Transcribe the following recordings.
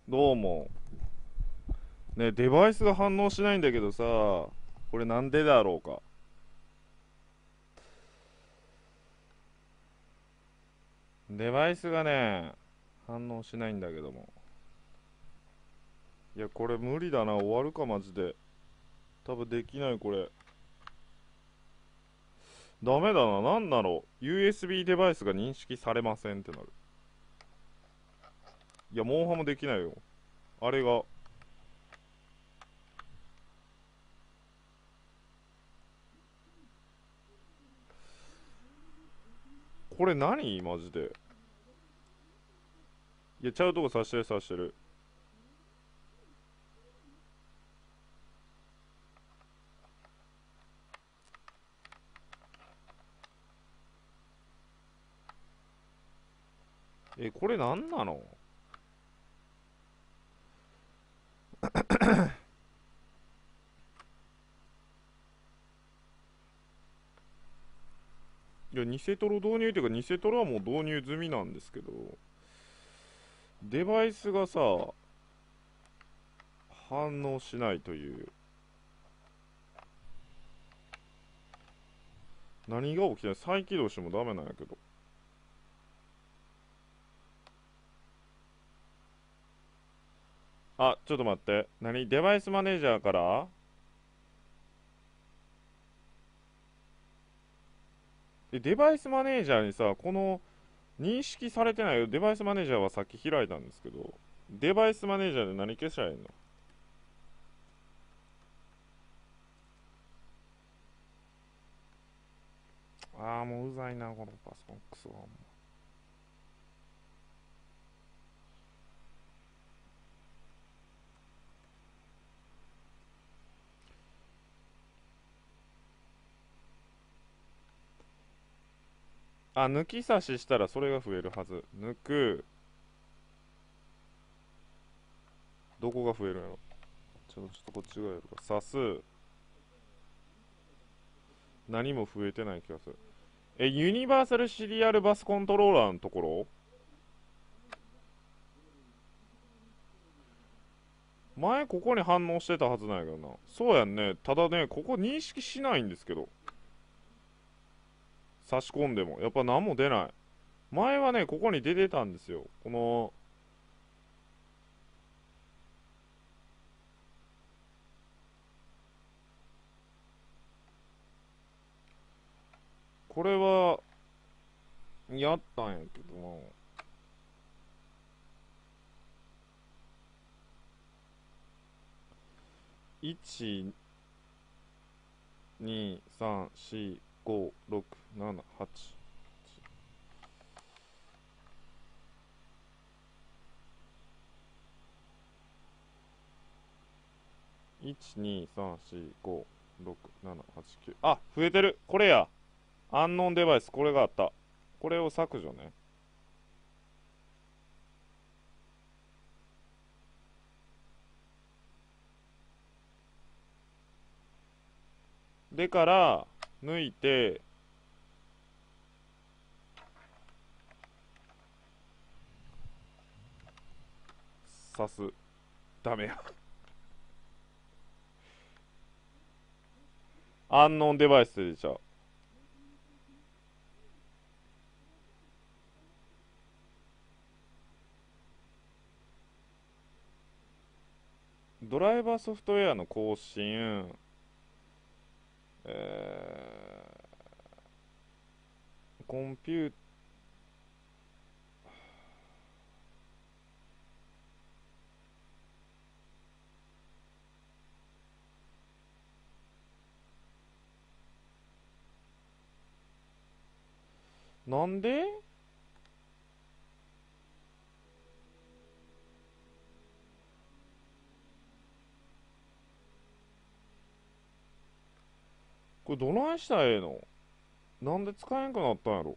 どうも。ね、デバイスが反応しないんだけどさ、これなんでだろうか。デバイスがね、反応しないんだけども。いや、これ無理だな。終わるか、マジで。多分できない、これ。ダメだな。なんだろう。USB デバイスが認識されませんってなる。いや、モンハンもできないよ。あれが。これ何マジで。いや、ちゃうとこさしてるさしてる。これなんなの。いや、ニセトロ導入っていうか、ニセトロはもう導入済みなんですけど、デバイスがさ、反応しないという。何が起きてない。再起動してもダメなんやけど。あ、ちょっと待って。デバイスマネージャーから。デバイスマネージャーにさ、この認識されてないよ。デバイスマネージャーはさっき開いたんですけど、デバイスマネージャーで何消したらいいの。あーもううざいな、このパソコン。クソ。あ、抜き差ししたらそれが増えるはず。抜く。どこが増えるんやろ。ちょっとこっちがやるか。刺す。何も増えてない気がする。ユニバーサルシリアルバスコントローラーのところ。前ここに反応してたはずなんやけどな。そうやんね。ただね、ここ認識しないんですけど。差し込んでも。やっぱ何も出ない。前はね、ここに出てたんですよ。これは、やったんやけどな。1、2、3、4、5、6、7、8。1、2、3、4、5、6、7、8、9。あ、増えてる。これや。アンノンデバイス、これがあった。これを削除ね。でから、抜いて、刺す。ダメや。アンノンデバイスで出ちゃう。ドライバーソフトウェアの更新、コンピューなんで。これどないしたらええの。なんで使えんくなったんやろ。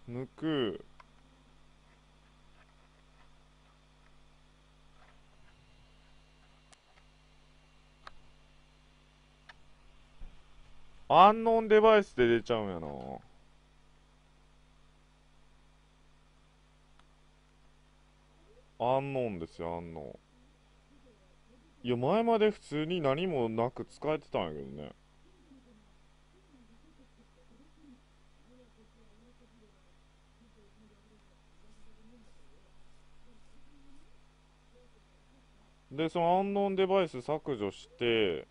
抜く。アンノンデバイスで出ちゃうんやな。アンノンですよ、アンノン。いや、前まで普通に何もなく使えてたんやけどね。で、そのアンノンデバイス削除して、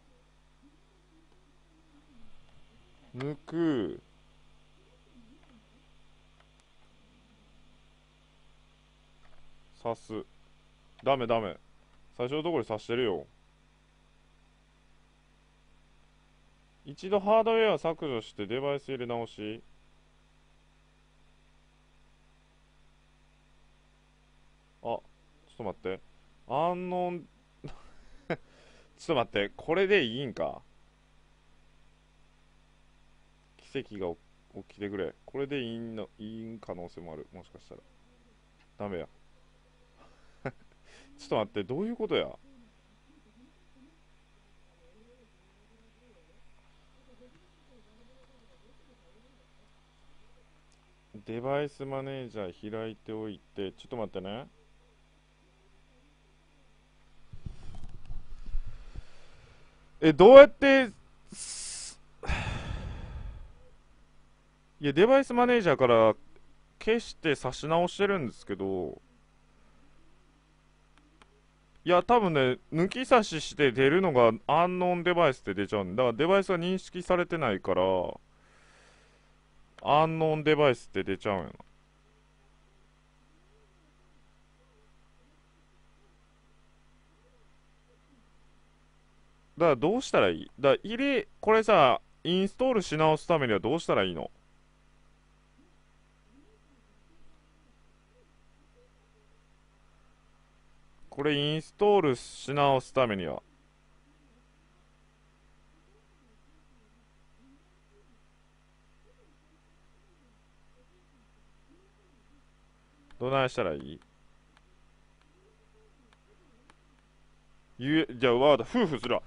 抜く、刺す。ダメダメ。最初のところに刺してるよ。一度ハードウェア削除してデバイス入れ直し。あ、ちょっと待って。アンノン、ちょっと待って。これでいいんか？奇跡が起きてくれ。これでいい可能性もある。もしかしたら。ダメや。ちょっと待って。どういうことや？デバイスマネージャー開いておいて、ちょっと待ってね。どうやって、いや、デバイスマネージャーから消して差し直してるんですけど、いや、多分ね、抜き差しして出るのがアンノンデバイスって出ちゃうんだ。だからデバイスが認識されてないから、アンノンデバイスって出ちゃうんやな。だからどうしたらいい？これさ、インストールし直すためにはどうしたらいいの？これインストールし直すためには、どないしたらいい？じゃあ、わかった。夫婦するわ。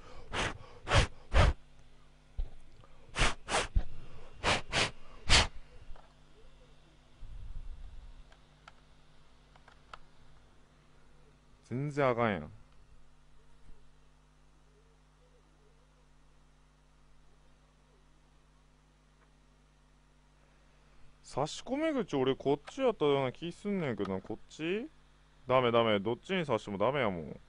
全然あかんやん。差し込み口俺こっちやったような気すんねんけどな。こっち？ダメダメ。どっちに差してもダメやもん。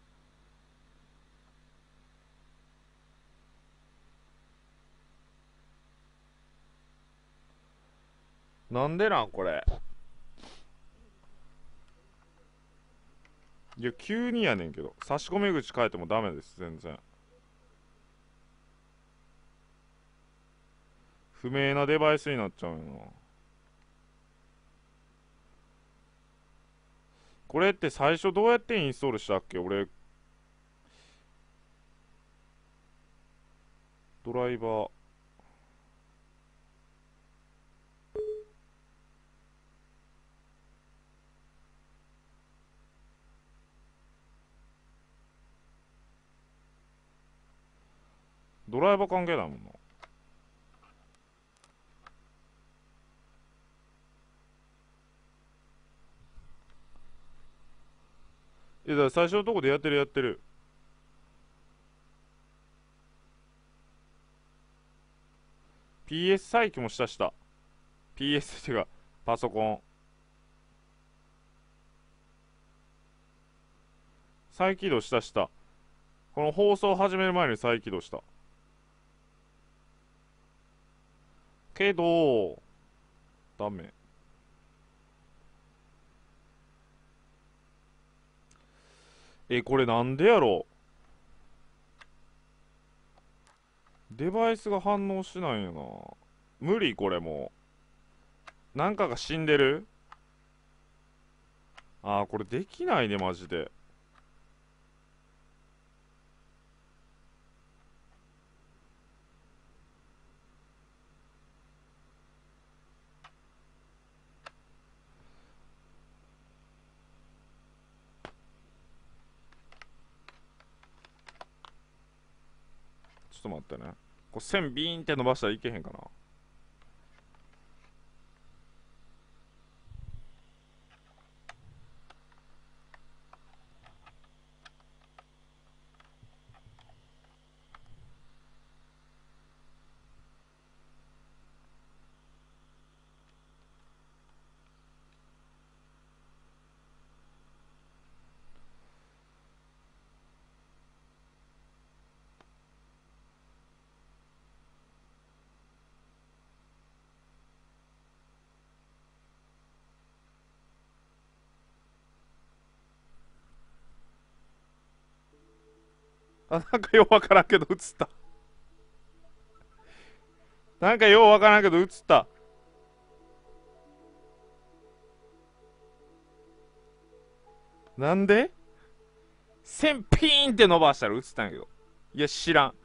なんでなんこれ。いや、急にやねんけど。差し込み口変えてもダメです、全然。不明なデバイスになっちゃうよな。これって最初どうやってインストールしたっけ？俺、ドライバー。ドライバー関係ないもんな。だから最初のとこでやってる。PS 再起もした。PS ってか、パソコン。再起動した。この放送始める前に再起動した。けど、ダメ。これなんでやろ？デバイスが反応しないよな。無理これもなんかが死んでる？これできないね、マジで。ちょっと待ってね。こう線ビーンって伸ばしたらいけへんかな。あ、なんかようわからんけど映った。なんかようわからんけど映った。なんで線ピーンって伸ばしたら映ったんやけど。いや、知らん。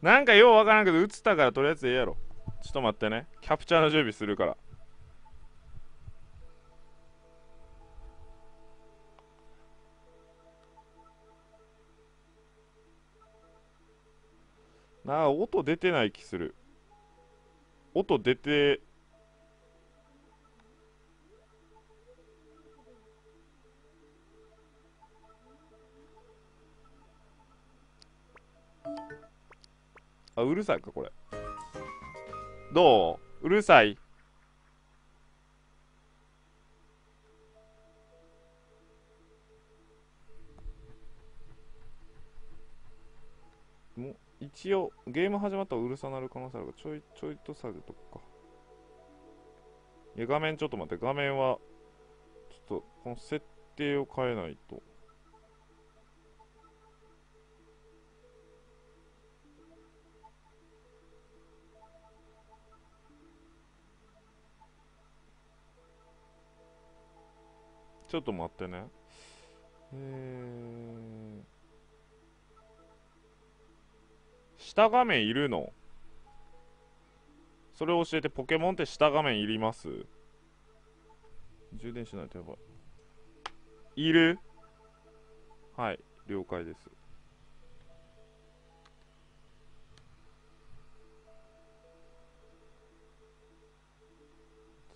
なんかようわからんけど映ったからとりあえずええやろ。ちょっと待ってね。キャプチャーの準備するから。なあ、音出てない気する。音出て、あ、うるさいか、これ。どううるさい。もう、一応、ゲーム始まったらうるさなる可能性あるから、ちょいと下げとくか。いや、画面ちょっと待って、画面は、ちょっと、この設定を変えないと。ちょっと待ってね。下画面いるの？それを教えて。ポケモンって下画面いります？充電しないとやばい。いる？はい、了解です。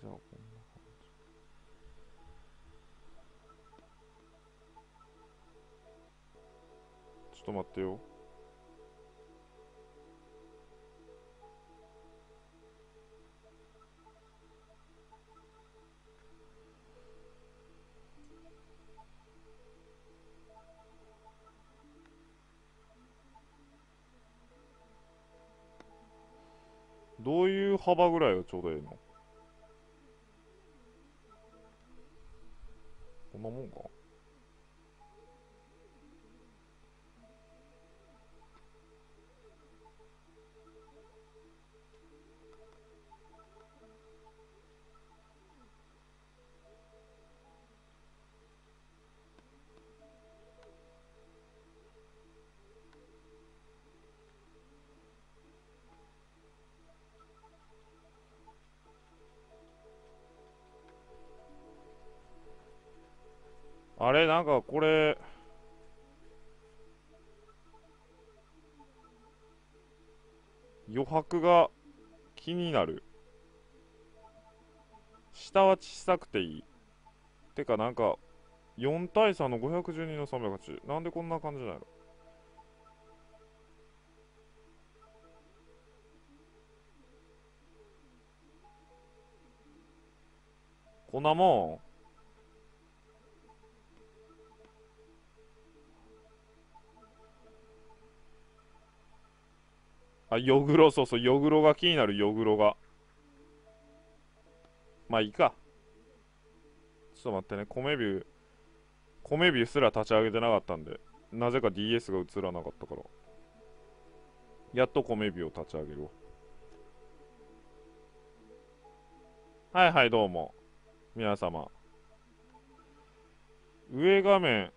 じゃあ、ちょっと待ってよ。どういう幅ぐらいがちょうどいいの？こんなもんか。あれ、なんかこれ、余白が気になる。下は小さくていい。てかなんか、4対3の512の380。なんでこんな感じなの？こんなもん。あ、ヨグロ、そうそう、ヨグロが気になる、ヨグロが。まあいいか。ちょっと待ってね、米ビューすら立ち上げてなかったんで、なぜか DS が映らなかったから。やっと米ビューを立ち上げるわ。はいはい、どうも。皆様。上画面、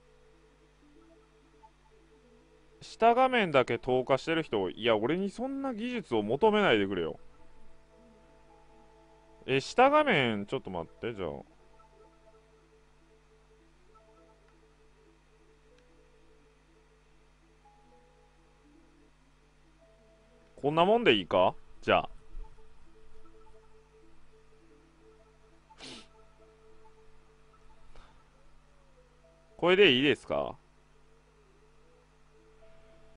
下画面だけ透過してる人、いや、俺にそんな技術を求めないでくれよ。下画面、ちょっと待って、じゃあ。こんなもんでいいか？じゃあ。これでいいですか？